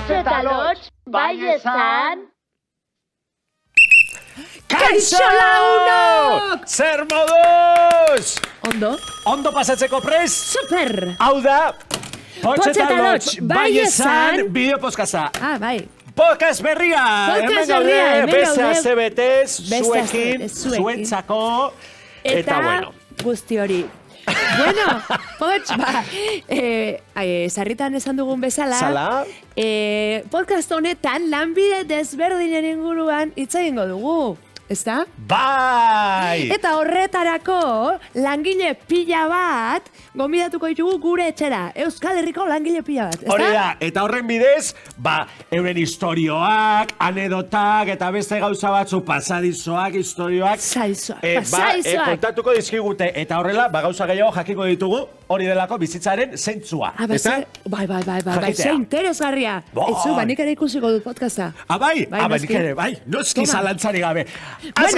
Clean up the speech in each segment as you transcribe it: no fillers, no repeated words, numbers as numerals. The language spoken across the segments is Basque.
eta lots, bai esan. Kaixo launok! Zer moduz? Ondo pasatzeko prest? Super! Hau da, Potx eta Lots, bai esan, bideo podcasta. Bai. Podcast berria! Podcast berria, hemen gaude. Beste azebetez, zuekin, zuekin. zuentzako, eta bueno. Guzti hori. Bueno, Potx, sarritan esan dugun bezala, podcast honetan lanbide desberdinen inguruan hitz egingo dugu. Ezta? Bai! Eta horretarako langile pila bat gonbidatuko ditugu gure etxera. Euskal Herriko langile pila bat, ezta? Hori da, eta horren bidez, euren historioak, anedotak, eta beste gauza batzu pasadizoak, historioak. Pasadizoak. Kontatuko dizkigute, eta horrela, gauza gehiago jakiko ditugu, hori delako bizitzaren zentzua. Bai, ze interesgarria. Ez nik ere ikusiko dut podcasta. Bai, nik ere, noski zalantzari gabe. Az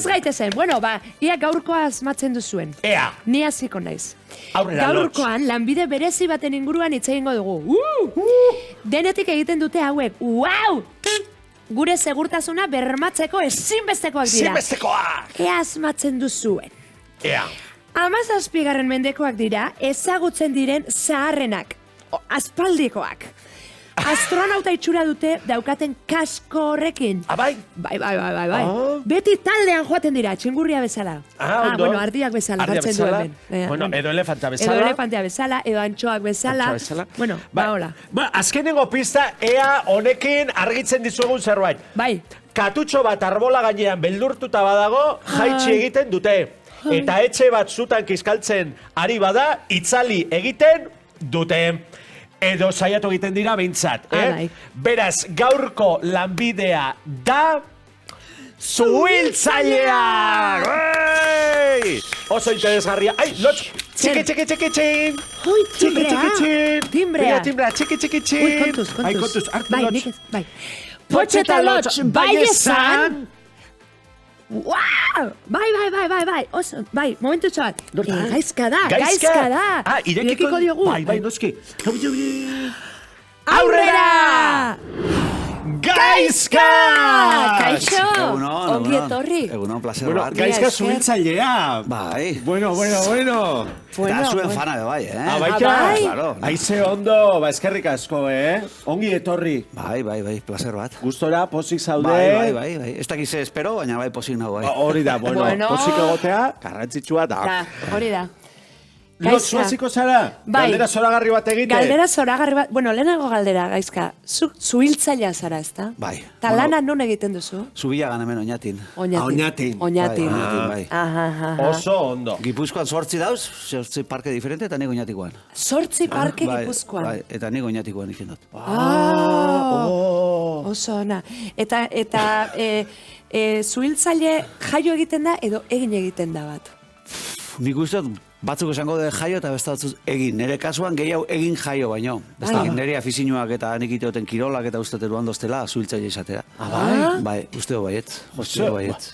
gaitezen. Bueno, ia gaurkoa asmatzen duzuen. Ea. Ni hasiko naiz. Aurrera, Lots. Gaurkoan, lanbide berezi baten inguruan hitz egingo dugu. Denetik egiten dute hauek. Wow! Gure segurtasuna bermatzeko ezinbestekoak dira. Ezinbestekoak! Ea asmatzen duzuen. Ea. 17. mendekoak dira, ezagutzen diren zaharrenak. Aspaldikoak. Astronauta itxura dute daukaten kasko horrekin. Bai? Bai. Beti taldean joaten dira, txingurria bezala. Ondo. Bueno, ardiak bezala, jartzen du hemen. Bueno, edo elefanta bezala. Edo elefantea bezala, edo antxoak bezala. Bueno, hola. Azkenengo pista, ea honekin argitzen dizuegun zerbait. Bai. Katutxo bat arbola gainean beldurtuta badago, jaitsi egiten dute. Eta etxe bat zutan kiskaltzen ari bada, itzali egiten dute. Edo saiatu egiten dira behintzat. Beraz, gaurko lanbidea da zuhiltzailea! Oso interesgarria. Ai, Lots! Txiki! Timbrea! Txiki! Ui, kontuz. Ai, kontuz, hartu Lots. Bai. Potx eta Lots, bai esan! Wow! Bai. Oso, momentu txoat. Gaizka da. Irekiko diogu. Bai, noski. Aurrera! Gaizka! Kaixo! Egunon. Ongi etorri. Egunon, placer bat. Gaizka zuhiltzailea. Bai. Bueno. Eta zuen fana de bai, Baita? Claro. Aize ondo, eskerrik asko, Ongi etorri. Bai, placer bat. Gustora, posik zaude. Bai. Ez dakiz espero, baina bai posik nago, bai. Hori da, posik egotea, garrantzitsua da. Hori da. Lots hasiko zara? Galdera zoragarri bat egite? Bueno, lehenago galdera, Gaizka. Zuhiltzailea zara, ezta? Bai. Ta lana non egiten duzu? Zubillagan hemen Oñatin. Oñatin. Bai. Oso ondo. Gipuzkoan 8 dauz, 8 parke diferente, eta nik Oñatikoan. 8 parke Gipuzkoan? Bai, eta nik Oñatikoan ikin dut. Oso ona. Eta zuhiltzaile jaio egiten da, edo egin egiten da bat? Nik uste batzuk esango de jaio eta beste batzuk egin. Nire kasuan gehiago egin jaio baino. Nire afizinuak eta nik iteoten kirolak eta uste teruan doztela zuhiltzaile izatera. Bai, usteo baiet.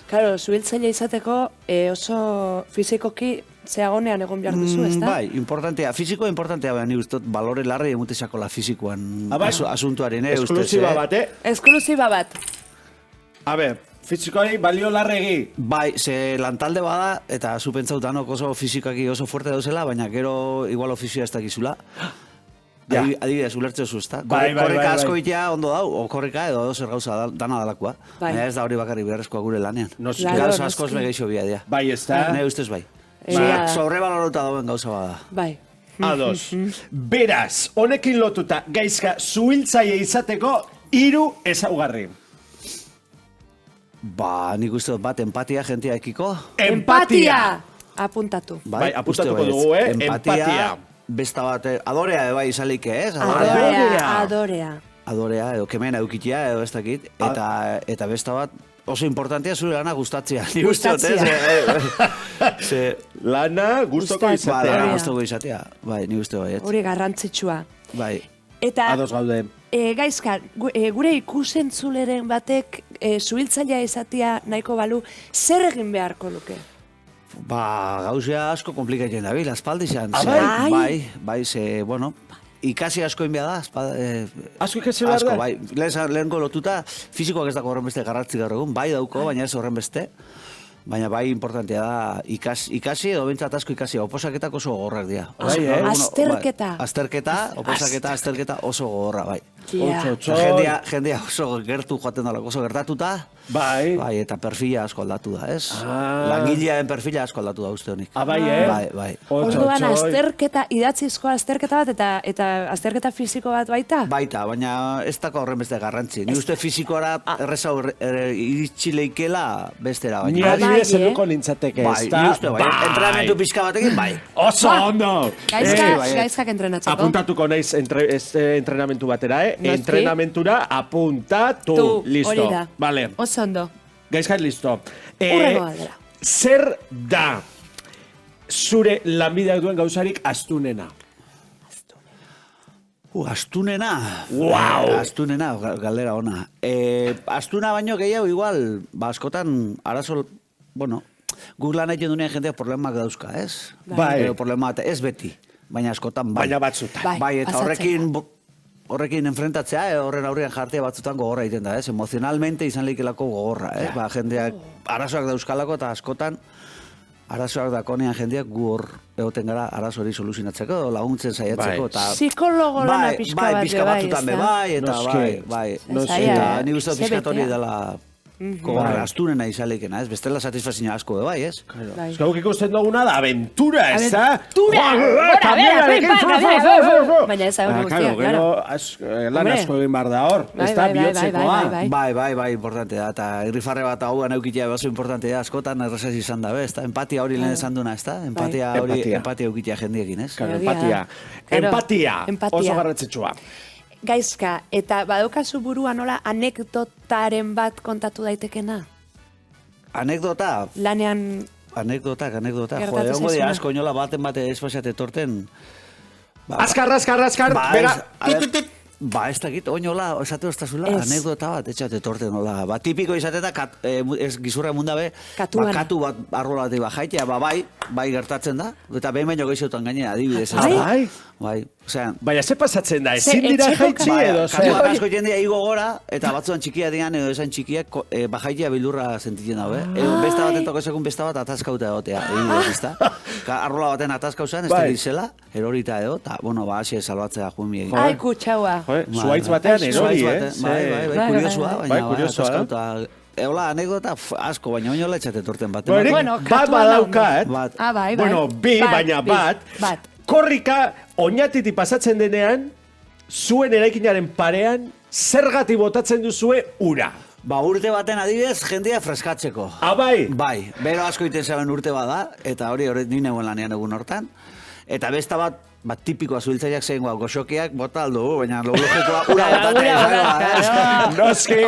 Claro, zuhiltzaile izateko oso fizikoki zeagonean egon behar duzu, ez da? Bai, importantea. Fizikoa importantea, baina nik uste balore larri emutezako la fizikoan asuntuaren. Esklusiba bat, Esklusiba bat. A ber, fizikoari balio larregi. Bai, ze lantalde bada, eta zu pentsautanok oso fizikaki oso fuerte dauzela, baina gero igual ofizioa ez dakizula. Adibidez, ulertze zu, ezta? Korrika asko itea ondo dau, o korrika edo zer gauza dana dalakoa. Baina ez da hori bakarri beharrezkoa gure lanean. Gauza askoz begeixo bia dira. Bai, ez da? Ne ustez bai. Sobrebalorota dauen gauza bada. Bai. Ados. Beraz, honekin lotuta, Gaizka, zuhiltzaile izateko 3 ezaugarri. Nik uste dut bat, empatia jentia ekiko. Empatia! Apuntatu. Bai, apuntatuko dugu, empatia. Besta bat, adorea bai izalik, ez? Adorea, edo kemena eukitia, edo ez dakit. Eta besta bat, oso importantea zure lana gustatzea. Lana gustoko izatea. Lana gustoko izatea. Bai, ni uste baiet. Hori garrantzitsua. Bai. Ados gaude. Gaizka, gure ikusentzuleren batek zuhiltzailea izatea nahiko balu, zer egin beharko luke? Gauzea asko komplikatzen dabil, aspaldizan. Bai? Bai, ze, bueno, ikasi asko inbea da. Asko ikasi behar da? Asko, bai. Lehenko lotuta, fizikoak ez dako horren beste garratzi gaur egun, bai dauko, baina ez horren beste. Baina bai importantea da ikasi edo bentsat asko ikasi, oposaketak oso gogorrak dira. Azterketa. Azterketa oso gogorra, bai. Jendea oso gertu joaten dela, oso gertatuta. Bai, eta perfila asko aldatu da, ez? Langilearen perfila asko aldatu da uste honik. Bai, Bai. Orduan, azterketa, idatzizko azterketa bat eta azterketa fisiko bat baita? Baita, baina ez dako horren beste garrantzi. Ni uste fizikoara erreza iritsi leikela bestera, baina. Ni adibidez enuko nintzateke, ez da? Ni uste, bai. Entrenamentu pixka batekin, bai. Oso ondo! Gaizkak entrenatzeko. Apuntatuko naiz entrenamentu batera, Entrenamentura apuntatu. Listo. Hori da. Vale. Oso ondo. Gaizkat, listo. Urrengo galdera. Zer da zure lanbideak duen gauzarik astunena? Astunena. Wow! Astunena, galdera ona. Astuna baino gehiago igual, askotan arazo, bueno, guk lan egiten dunean jendeak problemak dauzka, ez? Bai. Problema ez beti, baina askotan bai. Baina batzutan. Bai, eta horrekin enfrentatzea, horren aurrean jartea batzutan gogorra egiten da, ez? Emozionalmente izan leikelako gogorra, eh? Ba, jendeak arazoak dauzkalako eta askotan arazoak dakonean jendeak gu hor egoten gara arazo hori soluzionatzeko, laguntzen saiatzeko. Psikologo lana pixka bat, pixka batzutan bai, eta bai. Eta ni guztu pixkat hori dela gogorra astunena izalikena, ez? Bestela satisfazioa asko bai, ez? Ez gauk ikusten duguna da aventura, ez da? Baina ez hau guztia, claro. Lan asko egin bar da hor, ez da bihotzekoa. Bai, importante da. Eta irrifarre bat hau aneukitea oso importante da, askotan errazaz izan da, ez da? Empatia hori lehen esan duna, ez da? Empatia eukitea jendiekin, ez? Empatia, oso garrantzitsua. Gaizka, eta badaukazu burua nola anekdotaren bat kontatu daitekena? Anekdota? Lanean... Anekdota. Jode, ongo dia asko nola baten bate espasiate torten. Askar, bera. Ba, ez dakit, oinola, esate ostazula, anekdota bat, etxate torten nola. Ba, tipiko izate da, ez gizurra mundabe, katu bat arrola bat bajaitea, bai gertatzen da, eta behin baino gehiotan gainea, adibidez. Bai, osean... Baina, ze pasatzen da, ezin dira jaitsi edo, ze? Katuak asko jendea igo gora, eta batzuan txikia dian, edo esan txikiak, bajaitea bildurra sentitzen dago, besta baten toko esekun besta bat atazkauta egotea, adibidez, ezta? Arrola baten atazkauzan, ez dizela, erorita edo, eta, bueno, ba, hasi salbatzea juen miegi. Ai, kutsaua. Zuaitz batean erori, Bai, kuriosua, baina atazkauta... Eola, anekdota asko, baina oinola etxate torten bat. Bat badauka, Bai. Bueno, bi, baina bat. Korrika, oinatiti pasatzen denean, zuen eraikinaren parean, zergati botatzen duzue ura. Ba, urte baten adibidez, jendea freskatzeko. Bai? Bai, bero asko iten zaben urte bada, eta hori nire neuen lanean egun hortan. Eta besta bat tipikoa zuhiltzaileak zein goxokiak bota aldo, baina logikoa ura botatea. Noski,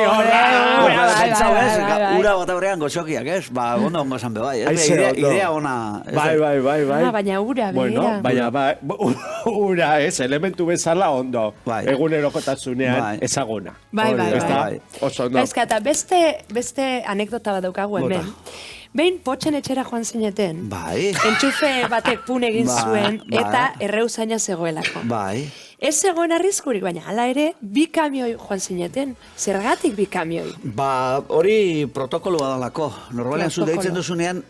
ura bota horrean goxokiak, ez? Ba, ondo ongo esan be bai, idea ona. Bai. Baina ura, bueno, baina ura, ez, elementu bezala ondo. Egunerokotasunean ezaguna. Bai. Oso ondo. Eta beste anekdota bat daukagu hemen. Behin potxen etxera joan zineten. Bai. Entxufe batek pun egin zuen eta erreuzaina zegoelako. Bai. Ez zegoen arriskurik, baina hala ere, 2 kamioi joan zineten. Zergatik 2 kamioi? Ba, hori protokolo badalako. Normalean zu deitzen duzunean,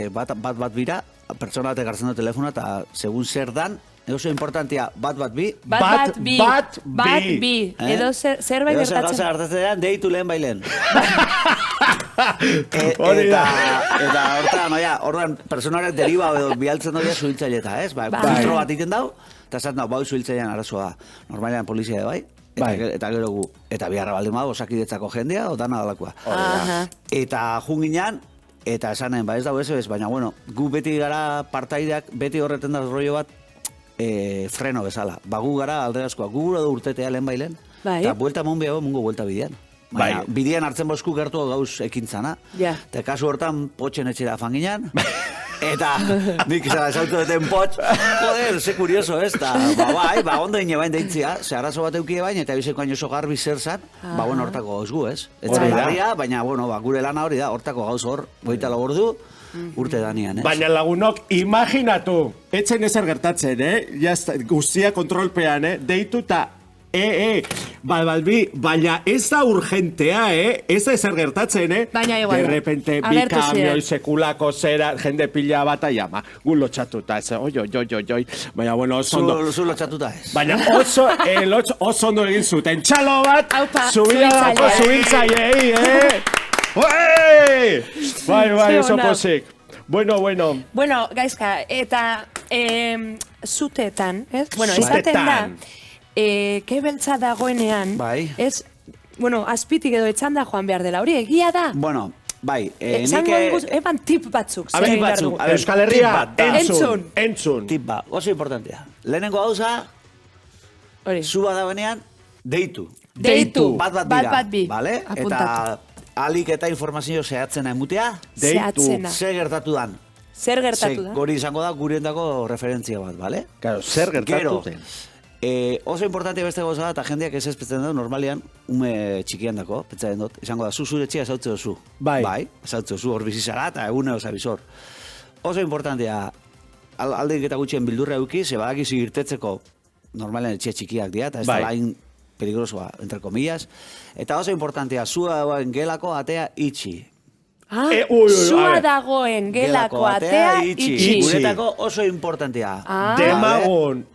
bat bira, pertsona batek hartzen du telefona, eta segun zer dan, oso importantia, bat bi. Bat bi. Edo zerbait gertatzen. Edo zer gertatzen deitu lehen bailen. Eta hortan, personarek deriba edo bialtzen doia zuhiltzaileta, ez? Filtro bat iten dau, eta esaten dau, zuhiltzailean arazoa da. Normalean polizia bai, eta gero gu. Eta biharra baldin badu, osakidetzako jendea, o dana dalakoa. Eta junginan, eta esanen, ez dago ez, baina, bueno, gu beti gara partaideak, beti horreten da rollo bat, freno bezala. Ba, gu gara alderazkoa. Gu gura du urtetea lehen bailen. Eta buelta mon behar mungo buelta bidean. Baina, bidean hartzen bosku gertu gauz ekintzana. Eta kasu hortan potxen etxera fanginan. Eta nik izan esautu duten potx. Joder, ze kurioso ez. Ba, ondo ine bain deitzia. Ze arazo bat eukie bain, eta bizeko hain oso garbi zer zan. Ba, bueno, hortako gauz gu, ez? Etzagarria, baina, bueno, gure lana hori da. Hortako gauz hor, goita lagordu. urte danian, ez? Baina lagunok, imaginatu, etzen ezer gertatzen, guztia kontrolpean, deitu eta balbi, baina ez da urgentea, ez da ezer gertatzen, Baina igual. De repente, bi Agertu kamioi ziren. sekulako zera, jende pila bat aiama, gu lotxatuta, ez, oi, baina bueno, oso ondo. Zu lotxatuta ez. Baina oso ondo egin zuten, txalo bat, Aupa, subidadako zuhiltzaileei. Bai, oso Ze ona. posik. Bueno. Bueno, gaizka, eta zutetan, ez? Bueno, Zutetan. izaten da, kebeltza dagoenean, Bai. ez? Bueno, azpitik edo etxanda joan behar dela, hori egia da? Bueno, bai, Esango eban tip batzuk. zer Tip egin behar batzuk, dugu. A ver, Euskal Herria, tip bat da. entzun. Tip ba, oso importantea. Lehenengo gauza, Hori. zu badagoenean, deitu. Deitu. Bat dira. Bat bi. Vale? Apuntatu. Eta alik eta informazio zehatzena emutea, Zehatzena. ze gertatu dan. Zer gertatu da? Gori izango da guriendako referentzia bat, bale? Claro, zer gertatu Gero, den. oso importante beste gauza da, eta jendeak ez ezpetzen du, normalian, ume txikian dako, pentsatzen dut, izango da, zure txia esautze duzu. Bai. Esautze duzu, hor bizizara, eta egune zabizor. Oso importantea, aldeik eta gutxien bildurra euki, ze badakizu irtetzeko, normalian etxia txikiak dira, eta ez Bai. da lain peligrosoa, entre comillas. Eta oso importantea, zua dagoen gelako atea itxi. Ah, a sua ver. dagoen gelako atea itxi. Guretako oso importantea. Ah. Demagun,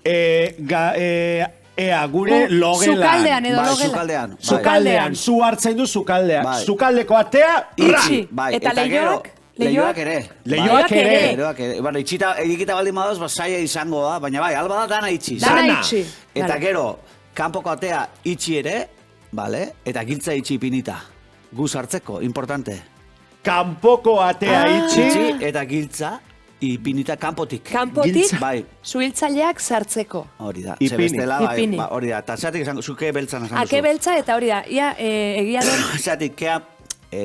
gure logelan. Sukaldean edo Bai, logela. sukaldean. Bai. Sukaldean, zu hartzen du sukaldean. Bai. Sukaldeko atea, Itxi. Bai, Eta gero, leioak? leioak ere. Leioak Bai, ere. Leioak ere. Bueno, itxita, egikita baldin badoz, zaila izango da, baina bai, alba da dana itxi. Dana Dana. itxi. Eta Vale. gero, kanpoko atea itxi ere, vale? Eta giltza itxi pinita. Guz hartzeko, importante. kanpoko atea itxi. Itxi eta giltza ipinita kanpotik. Kanpotik, Giltza. Bai, suhiltzaileak sartzeko. hori da. Ipini. Ze bestela, bai, Ipini. ba, hori da. Eta zatik esango, zuke beltzan esan duzu. Ake beltza eta hori da, ia egia den. Zatik, kea,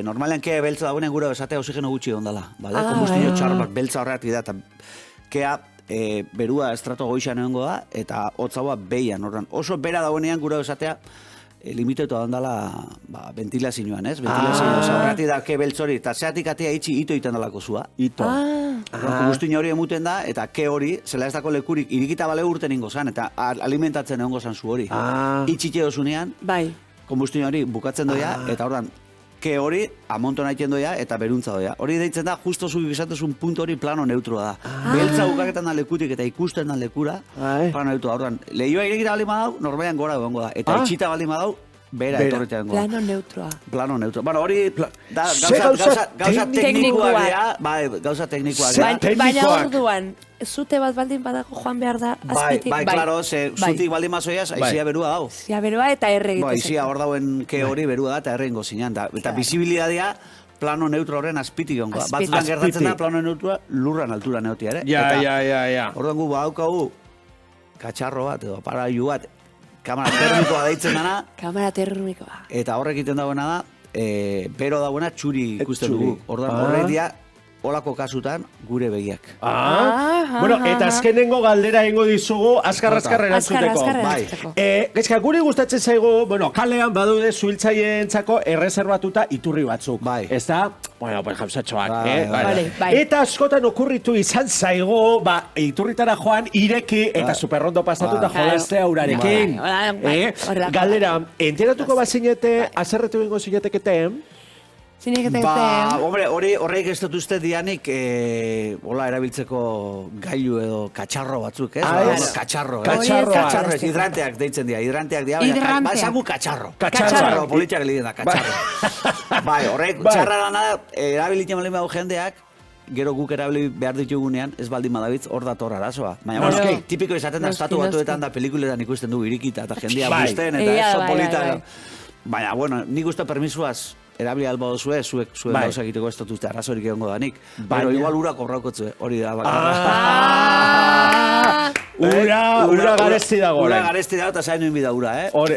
normalean kea beltza dagoenean gure esatea oxigeno gutxi ondala, bale? Ah, Kombustio bai. txar bat beltza horretik da, eta kea berua estrato goixan egongo da, eta hotzaua behian, ordan. Oso bera dagoenean gure esatea, limitetu handala ventilazioan, ez? Ventilazioa, horretik da ke beltzori, eta zeatik atea itxi ito iten dalako zua. Ito. Kombustio hori emuten da, eta ke hori, zela ez dako lekurik, irikita bale urten ingo zan, eta alimentatzen egongo zan zu hori. Itxite dozunean, Bai. kombustio hori bukatzen doia, eta ordan, ke hori amonton aiten doia, eta beruntza doia. Hori deitzen da, justo zu bizatuzun puntu hori plano neutroa da. Beltza bukaketan da lekutik eta ikusten da lekura, Bai. plano neutroa. Ordan, lehioa irekita baldin badau, normalean gora egongo da. Eta itxita baldin badau, bera etorritea egongo da. Plano neutroa. Plano neutroa. Bueno, hori da, Ze gauza gauza teknikoak. teknikoak dira, bai, gauza teknikoak Ze dira. teknikoak. Baina orduan, zute bat baldin badago joan behar da azpitik. Bai, claro, ze zutik baldin mazoiaz, aizia berua dau. Zia beroa eta erre Ba, egitezeko. aizia hor dauen ke hori berua da, eta errengo zinean. Eta bizibilidadea plano neutro horren azpitik ongoa. Azpitik. Batzutan gertatzen da Azpitik. plano neutroa lurran altura neotia, ere? Ja. Orduan gu badaukagu katxarro bat, edo aparailu bat, kamera termikoa deitzen dana, Kamara termikoa. eta horrek egiten dagoena da, bero dagoena txuri ikusten Txuri. dugu. Orduan horrek dia, olako kasutan, gure begiak. Bueno, eta azkenengo galdera egingo dizugu, azkar erantzuteko. Azkar bai. erantzuteko. Gaizka, guri gustatzen zaigu, bueno, kalean badaude zuhiltzaileentzako erreserbatuta iturri batzuk. Bai. Ez da, bueno, pues jauzatxoak, Bai, bai. Bai. Eta askotan okurritu izan zaigu, iturritara joan ireki eta superrondo pasatuta Bai. jolaztea urarekin. Bai. Horrela. Galdera, enteratuko bazinete, azerretu ingo zineteketen, Zinik Hombre, horreik ez dut uste dianik, hola erabiltzeko gailu edo katxarro batzuk, ez? Ah, ez. Katxarro, Katxarroak. Katxarro, ez, hidranteak deitzen dira, hidranteak dira, Hidranteak. ba, esangu katxarro. Katxarro. Politiak egiten da, katxarro. Bai, horrek, Bai. txarra dana, erabilitzen baldin badu jendeak, gero guk erabili behar ditugunean, ez baldin badabitz, hor dator arazoa. Baina, Bueno, bueno, tipiko izaten da, noski, estatu batuetan noski. da pelikuletan ikusten du irikita, eta jendea Bai. busten, eta Egia ez da, bai, polita. bai, bai. Baina, bueno, nik uste permisuaz, erabili alba dozue, zuek Bai. gauza egiteko ez dut uste arazorik egongo danik. Baina- Pero igual ura kobraukotzu, hori da. Ura garesti dago Ura orain. garesti dago eta zain nuen bida ura, eh? Hori.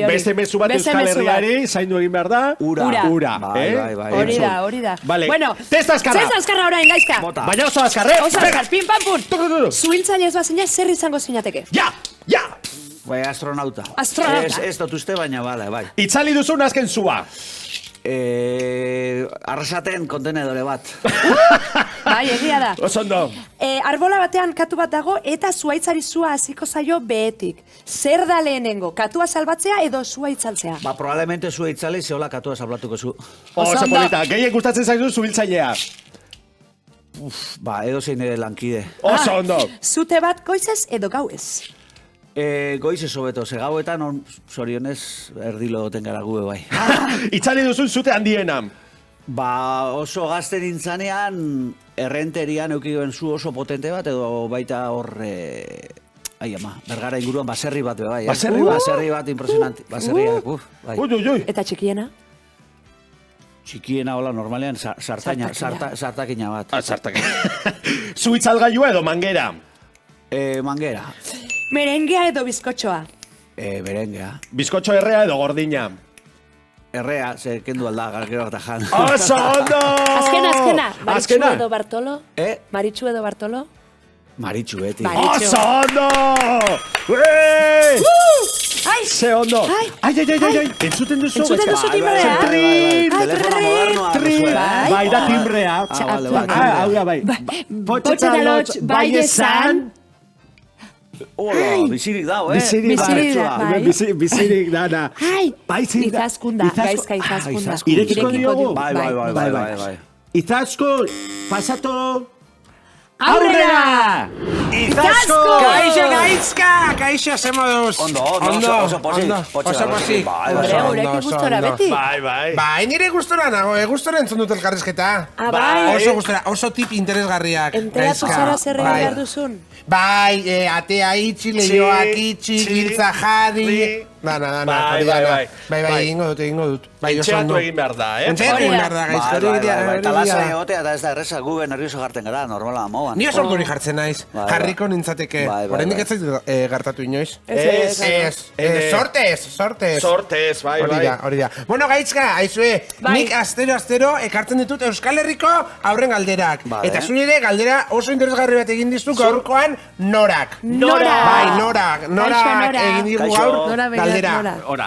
Beste mezu bat Beste Euskal mezu bat. Herriari, zaindu egin behar da. Ura. Ura, Bai, eh? bai, bai. Hori da. Vale, Bueno, testa azkarra. Testa azkarra orain, gaizka. Bota. Baina oso azkarre. Oso azkar, pim pam pum. Tudu. Zuhiltzaile ez bazina, zer izango zinateke? Ja! Bai, astronauta. Astronauta. Ez dut uste, baina bale, bai. Itzali duzun azken zua. Arrasaten kontenedore bat. Bai, egia da. Oso ondo. Arbola batean katu bat dago eta zuaitzari zua hasiko zaio behetik. Zer da lehenengo, katua salbatzea edo zua itzaltzea? Ba, probablemente zu itzali zehola katua salbatuko zu. Oso polita, gehien gustatzen zaizu zubiltzailea. Ba, edo zein ere lankide. Oso ondo. Zute bat goizez edo gauez? Goiz ez hobeto, ze gauetan zorionez erdilo goten gara gube bai. Itzali duzun zute handiena. Ba, oso gazte nintzanean, errenterian eukioen zu oso potente bat, edo baita hor, Bergara inguruan baserri bat, bai. Baserri bat? Baserri bat impresionante, baserriak, bai. Ui. Eta txikiena? Txikiena hola, normalean, sartakina bat. Sartakina. Zu itzalgailua edo mangera? Mangera. Merengea edo bizkotxoa? Berengea. Bizkotxo errea edo gordina? Errea, ze kendu alda, gero eta jan. Oso ondo! Azkena. Maritxu edo Bartolo? Maritxu edo Bartolo? Maritxu, beti. Oso ondo! Ze ondo! Ai! Entzuten duzu? Entzuten duzu timbrea? Telefono modernoa. Bai, da timbrea. Hau da, bai. Potxetalotx, bai esan. Hola, bizirik dau, Bizirik dana. Izaskunda, gaizka izaskunda. Irekiko diogu? Bai. Izaskun, pasatu. Aurrera! Izasko! Kaixo, gaizka! Kaixo, ze moduz? Ondo, oso pozik. Oso pozik. Gurekin gustora beti. Bai, nire gustora nago, gustora entzun dut elkarrizketa. Bai. Oso gustora, oso tip interesgarriak. Enteratu zara zer egin behar duzun? Bai, atea itxi, lehioak itxi, giltza jarri. Dana, hori dana. Bai, egingo dut. Entxeatu egin behar da, Entxeatu egin behar da, gaizko. Eta lasa egotea eta ez da erresa gube nervioso jarten gara, normala moan. Ni oso duri jartzen naiz, jarriko nintzateke. Horendik ez zaitu gertatu inoiz. Sortez, bai. Hori da. Bueno, gaizka, aizue, nik astero ekartzen ditut Euskal Herriko aurren galderak. Eta zuen ere galdera oso interesgarri bat egin dizu gaurkoan Norak. Bai, Norak egin digu gaur galdera.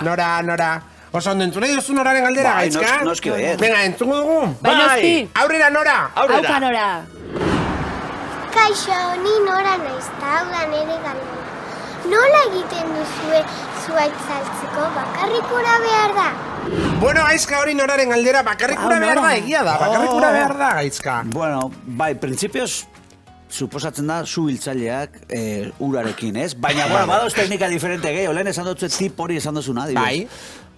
Nora. Oso ondo entzun nahi duzu Noraren galdera, gaizka? Noski bai. Venga, entzungo dugu? Bai. Aurrera, Nora! Aupa Nora. Kaixo, ni Nora naiz, eta hau da nire galdera. Nola egiten duzue zuaitz saltzeko, bakarrik ura behar da? Bueno, gaizka hori Noraren galdera, bakarrik ura behar da, egia da, bakarrik ura behar da, gaizka. Bueno, bai, printzipioz, suposatzen da, zu hiltzaileak urarekin, ez? Baina, bueno, badauz teknika diferente gehi, olen esan dutzu tip hori esan duzuna, Bai.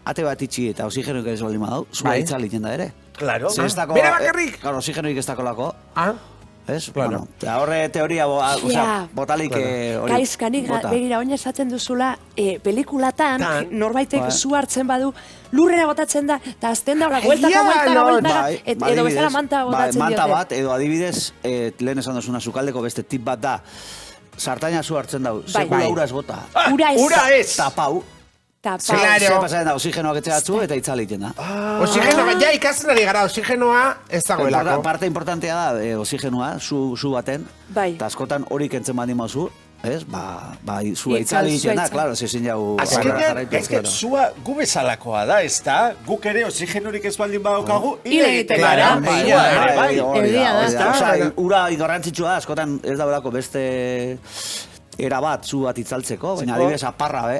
Ate bat itxi eta oxigenoik ez baldin badau, zua itzal egiten da ere. Claro. Bera bakarrik? Claro, oxigenoik ez dakolako. Ez? Claro. Eta horre teoria, botalik hori. Gaizka, nik begira oina esaten duzula, pelikulatan, norbaitek zu hartzen badu, lurrera botatzen da, eta azten da, bueltaka, edo bezala manta botatzen diote. Manta bat, edo adibidez, lehen esan duzuna sukaldeko beste tip bat da, sartaina zu hartzen dau, sekula ura ez bota. Ura ez! Tapau. Claro. Zer pasatzen da, oxigenoak etxegatzu eta itzal egiten da. Oxigenoa, ja ikasten ari gara, oxigenoa ez dagoelako. Parte importantea da, oxigenoa, zu baten, eta askotan hori kentzen baldin mauzu, ez? Zua itzal egiten da, klaro, zezin jau... Azkenean, ez que zua gu bezalakoa da, ez da? Guk ere oxigenorik ez baldin badaukagu, hile egiten gara. Ura garrantzitsua da, askotan ez dagoelako beste... Era bat, zu bat itzaltzeko, baina adibidez aparra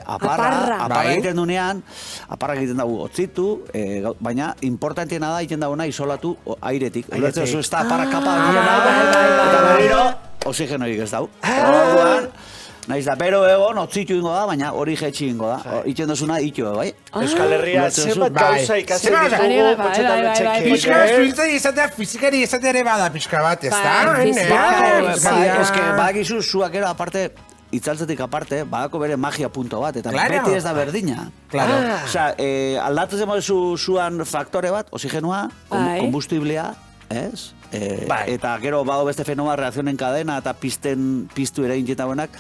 egiten dunean, aparra egiten dugu otzitu, baina importantiena da egiten dagoena isolatu airetik. Ulertzen zu ez da aparra kapa eta berriro, oxigenoik ez dau. Naiz da, pero egon, otzitu ingo da, baina hori jetxi ingo da. Itzen duzuna, itxo, bai? Euskal Herria, zenbat gauza ikatzen ditugu, potxetalotxekin. Pixka, zuiltzai izatea, fizikari izatea ere bada pixka bat, ez da? Ez que, badakizu, zuak ero, aparte, itzaltzetik aparte, badako bere magia punto bat, eta beti ez da berdina. Osea, aldatu zemo zuan faktore bat, oxigenua, kombustiblea, ez? Eta gero bado beste fenoma reakzionen kadena eta piztu ere intentagoenak,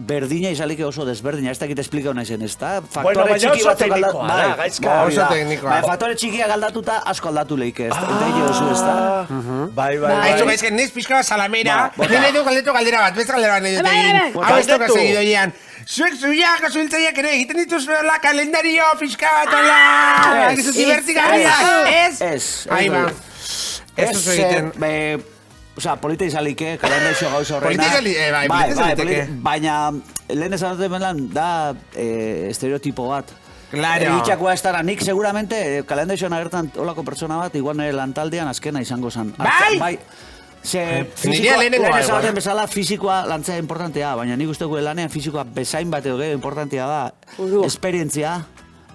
berdina izalik oso desberdina, ez dakit esplikau nahi zen, ez da? Baina oso teknikoa da, gaizka. Oso teknikoa. Faktore txikiak aldatuta, asko aldatu lehik ez. Eta hile oso ez da. Bai. Aizu gaizken, niz pixka bat salamera, nire du galdetu galdera bat, beste galdera bat nahi dut egin. Hau ez toka segidoian. zuek zuiak, zuhiltzaiak ere egiten dituzuela kalendario, fiskatola! Ez! Ez! Ez. Aiba. Ez duzu egiten. Osa, polita izalike, kalendario gauza horrena. Polita izalike, polita izaliteke. Baina, lehen esan dut belan, da estereotipo bat. Claro. Egitxakoa ez dara, nik seguramente kalendarizioan agertan olako pertsona bat, igual nire lantaldean azkena izango zen. Bai! Ze Nirea lehenengoa esan duten bezala fizikoa lantzea importantea, baina nik uste lanean fizikoa bezain bat edo importantea da, esperientzia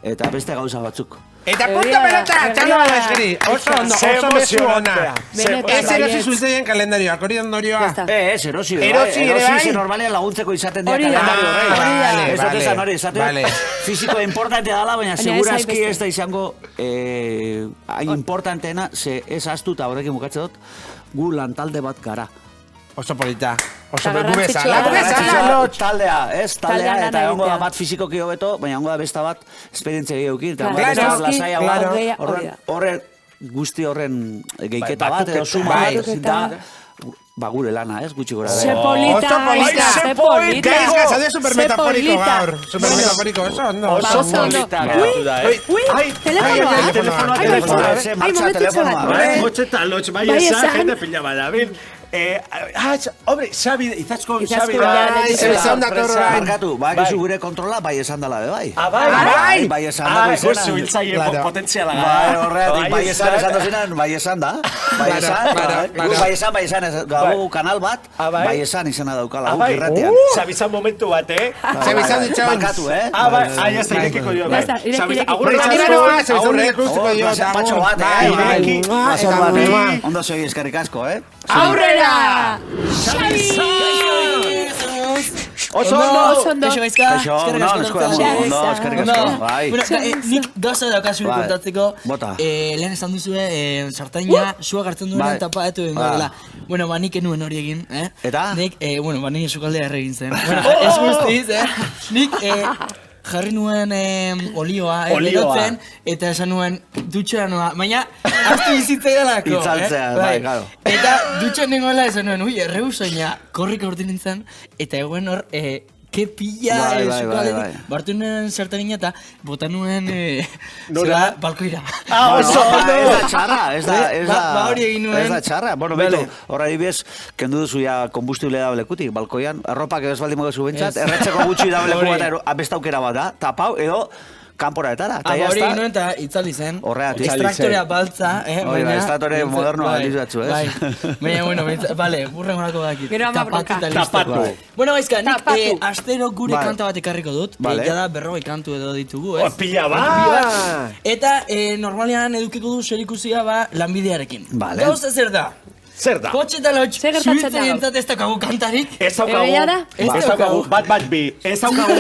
eta beste gauza batzuk. Eta punto pelota, txalo bada eskeri. Oso ondo, oso mesu ona. Ez erosi zuiltzaien kalendarioak, hori ondorioa. Ez, erosi ere bai. Normalean laguntzeko izaten dira kalendario horrei. Ez dut esan hori, esaten fizikoa importantea dala, baina segurazki ez da izango importanteena, ze ez astu eta horrekin bukatze dut, gu lantalde bat gara. Oso polita. Oso gu bezala. Taldea, ez, taldea, eta egongo da bat fizikoki hobeto, baina egongo da besta bat esperientzia gehiagokin, eta besta bat lasaiagoa, horren guzti horren geiketa bat, edo suma bat, da, gure lana, ez, gutxi gora. Se polita, se polita. Gaizka, zade supermetaforiko gaur. Supermetaforiko, oso ondo. Oso polita. Ui, telefonoa. Motxeta, lotx, bai esan, jende pila badabil. Hombre, Xabi, izatzko Xabi da. Esan datorra. Markatu, bakizu gure kontrola, bai esan dala, bai. Bai. Bai esan dago izena. Guzu biltzaile potentziala. Bai, horreatik, bai esan dozinan, bai esan da. Bai esan, gago kanal bat, bai esan izena daukala, guk irratian. Xabizan momentu bat, Xabizan ditxon. Markatu, Bai, ez da irekiko jo, bai. Zapatxo bat, ondo segi eskerrik asko, Aurrera! Xabi! Oso ondo! Kaixo gaizka? Ondo, eskerrik asko. Nik gauza daukazu kontatzeko. Lehen esan duzue, sartaina, sua gartzen duenean tapatu egingo dela. Bueno, nik enuen hori egin, Eta? Nik, nik esukaldea erregin zen. Ez guztiz, Nik jarri nuen olioa, berotzen, eta esan nuen dutxera noa, baina aztu bizitzea dalako. Itzaltzea, bai, claro. Eta dutxean nengoela esan nuen, errebusoina, korrika urte nintzen, eta eguen hor, ke pila zukaletik. Bartu nuen zertarina eta bota nuen balkoira. Oso, ez da txarra, ez da hori egin nuen. Ez da txarra, bueno, beto, horra dibiez, kendu duzu ya kombustible dabalekutik, balkoian, arropak edo ez baldin mogezu bentsat, erretzeko gutxi dabaleku bat, abestaukera bat da, tapau, edo, kanpora etara, eta hori egin nuen eta itzali zen. Horreatik. Extraktorea baltza, baina... Extraktore modernoa alizuatzu, ez? Baina, bueno, bale, burren horako dakit. Gero ama broka. Tapatu. Bueno, gaizka, nik astero gure kanta bat ekarriko dut. Jada 40 kantu edo ditugu, ez? Pila bat! Eta normalean edukiko du zerikusia lanbidearekin. Gauza zer da? Zer da? Kotxe eta lotx, zuhitzen entzat ez daukagu kantarik. Ez daukagu, bat bi, ez daukagu.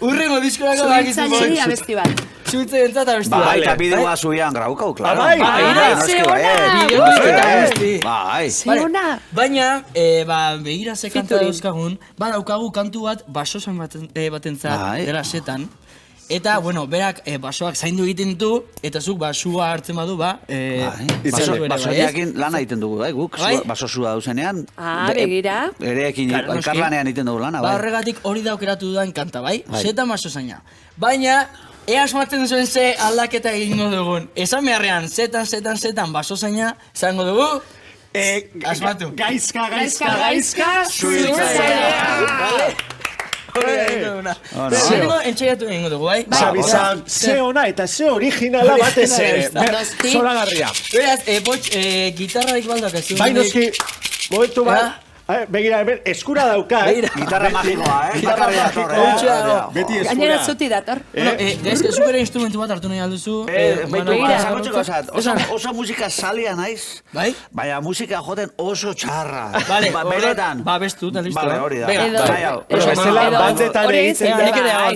Urrengo diskorako bakizu. Zuhitzen abesti bat. Zuhitzen entzat abesti bat. Bai, eta bideoa zuhian graukau, klaro. Zeona! Baina, begira ze kanta dauzkagun, badaukagu kantu bat basosan batentzat, dela setan. Eta, bueno, berak basoak zaindu egiten ditu, eta zuk basua hartzen badu, basoiakin lana egiten dugu, guk, basosua dauzenean. Begira. Ereekin, elkarlanean egiten dugu lana, bai. Horregatik hori daukeratu dudan kanta, bai? Setan baso zaina. Baina, ea asmatzen zuen ze aldaketa egingo dugun. Esan beharrean, setan baso zaina, zango dugu, asmatu. Gaizka, zuhiltzailea. Zengo entxegatu egingo dugu, bai? Xabizan, ze ona eta ze originala batez ere. Zoragarria. Beraz, gitarrarik baldak ez. Bai, noski, momentu bat. Begira, eskura dauka, Gitarra magikoa, Beti eskura. Gainera zuti dator. Gaizka, zuk ere instrumentu bat hartu nahi alduzu. Oso musika salia naiz. Bai? Baina musika joten oso txarra. Vale, benetan. Bestu, eta listo. Vale, hori da. Bezala, bandetan egiten da.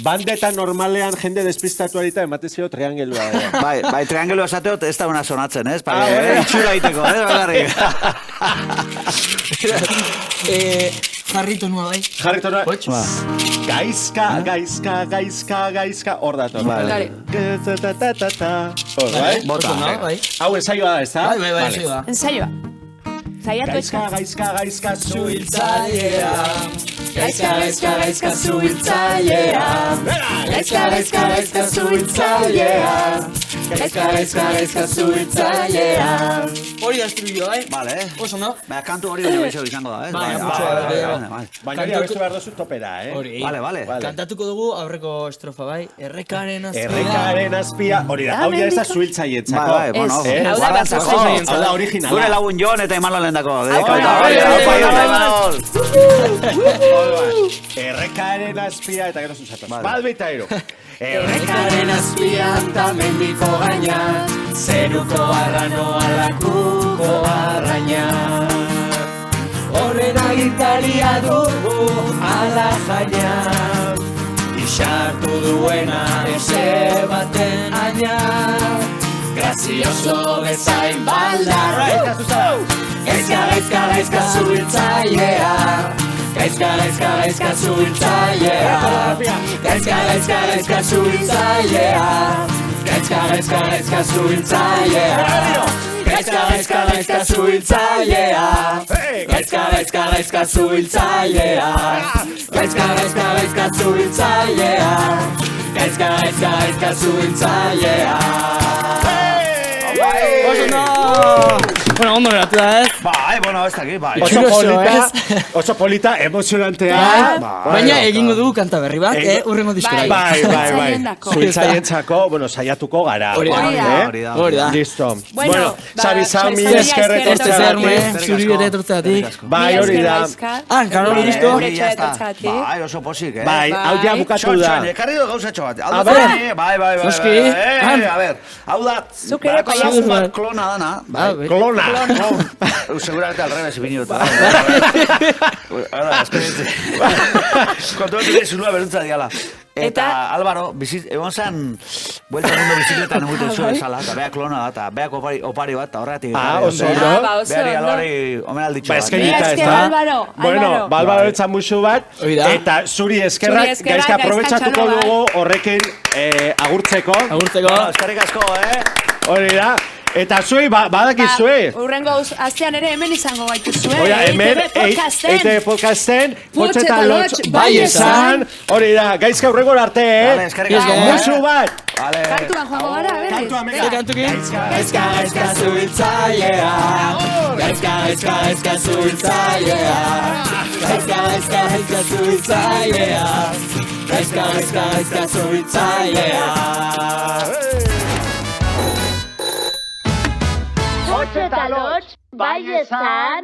Bandetan normalean jende despistatu arita ematen zio triangelua. Bai, triangelua esateot ez da una sonatzen, ez? Itxura iteko, bakarrik. Jarrito nua, bai? Jarrito nua. Gaizka, hor dator. Bota. Hau ensaioa da, ez da? Bai, ensaioa. Ensaioa. Zaiatu eska. Gaizka, zuhiltzailea. Gaizka, gaizka, gaizka zuhiltzailea. Gaizka, gaizka, gaizka zuhiltzailea. Gaizka, gaizka, gaizka zuhiltzailea. Hori da estribillo, Vale. Oso, no? Baina kantu hori baino gehiago izango da, Baina hori abestu behar duzu topera, Hori. Vale. Kantatuko dugu aurreko estrofa, bai? Errekaren azpia. Errekaren azpia, hori da, hau ja ez da zuhiltzailetzako. Bai, bueno, hau da batzako. Hau da originala. Gure lagun Jon eta Imanol lehendako. Errekaren azpia, eta gero zuzatu. Bat bita ero. Errekaren azpian ta mendiko gainan, zeruko arranoa lakuko arraina. Horren agintaria dugu ala jaina, isartu duena ese baten aina. Grazioso bezain baldarra eta zuzau. Gaizka, gaizka, gaizka zuhiltzailea. Gaizka, gaizka, gaizka zuhiltzailea. Gaizka, gaizka, gaizka zuhiltzailea. Gaizka, gaizka, gaizka zuhiltzailea. Gaizka, gaizka, gaizka zuhiltzailea. Gaizka, gaizka, gaizka zuhiltzailea. Gaizka, gaizka, gaizka zuhiltzailea. Gaizka, gaizka, gaizka zuhiltzailea. Bueno, ondo geratu da, ez? Bai, bueno, ez dakit, bai. Oso polita, emozionantea. Baina egingo dugu kanta berri bat, urrengo diskorai. Bai. Zuhiltzailetzako, bueno, saiatuko gara. Hori da. Listo. Bueno, Xabi Sami, eskerreko zuri bere etortzeatik. Bai, hori da. Karo, listo. Bai, oso posik, Bai, hau ja bukatu da. Ekarri du gauzatxo bat. Bai. Noski. A ber, hau da. Zuk ere paiazu bat. Klona dana. Klona. Seguramente al revés, vini dut. Ahora, esperientze. Kontu dut zunua beruntza diala. Eta Álvaro, egon zen, buelta mundo bizikletan egiten zuen esala, eta beha klona da, eta beha opari bat, eta horregatik. Oso, no? Behari Álvaro omenalditxo bat. Eskenita, ez da? Bueno, Álvaro etzan musu bat, eta zuri eskerrak, gaizka aprobetxatuko dugu horrekin agurtzeko. Eskerrik asko, Hori da. Eta zuei, badakizue. Urrengo astean ere hemen izango gaituzue. Oia, hemen, EITB podcasten, Kotxe eta Lotx bai esan. Hori da, gaizka urrengor arte, Vale, eskerrik asko. Musu bat. Kantuan joango gara, berriz. Kantukin. Gaizka, gaizka zuhiltzailea. Gaizka, gaizka, gaizka zuhiltzailea. Gaizka, gaizka, gaizka zuhiltzailea. Gaizka, gaizka, gaizka zuhiltzailea. Kotxe eta Lotx bai esan.